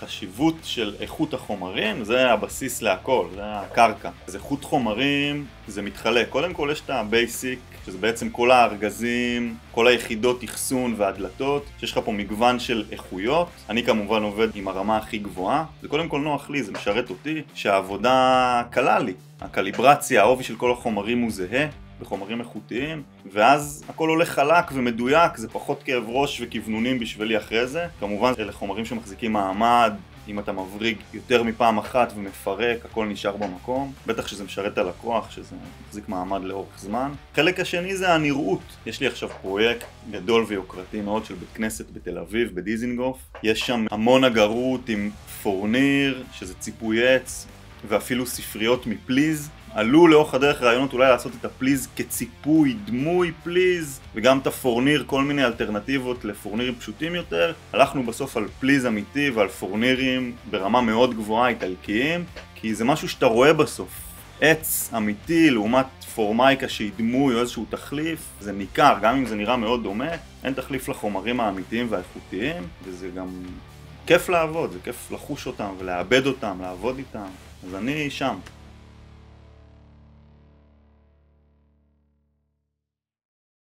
החשיבות של איכות החומרים, זה הבסיס להכל, זה הקרקע. אז איכות חומרים זה מתחלק. קודם כל יש את הבייסיק, שזה בעצם כל הארגזים, כל היחידות אחסון והדלתות, שיש לך פה מגוון של איכויות. אני כמובן עובד עם הרמה הכי גבוהה. זה קודם כל נוח לי, זה משרת אותי, שהעבודה קלה לי. הקליברציה, העובי של כל החומרים הוא זהה, בחומרים איכותיים, ואז הכל הולך חלק ומדויק, זה פחות כאב ראש וכוונונים בשבילי אחרי זה. כמובן אלה חומרים שמחזיקים מעמד, אם אתה מבריג יותר מפעם אחת ומפרק, הכל נשאר במקום. בטח שזה משרת על הכוח, שזה מחזיק מעמד לאורך זמן. חלק השני זה הנראות. יש לי עכשיו פרויקט גדול ויוקרתי מאוד של בית כנסת בתל אביב, בדיזינגוף. יש שם המון אגרות עם פורניר, שזה ציפוי עץ, ואפילו ספריות מפליז. עלו לאורך הדרך רעיונות אולי לעשות את הפליז כציפוי, דמוי פליז, וגם את הפורניר, כל מיני אלטרנטיבות לפורנירים פשוטים יותר. הלכנו בסוף על פליז אמיתי ועל פורנירים ברמה מאוד גבוהה, איטלקיים, כי זה משהו שאתה רואה בסוף. עץ אמיתי לעומת פורמייקה שהיא דמוי או איזשהו תחליף, זה ניכר, גם אם זה נראה מאוד דומה, אין תחליף לחומרים האמיתיים והאיכותיים, וזה גם כיף לעבוד, זה כיף לחוש אותם ולעבד אותם, לעבוד איתם. אז אני שם.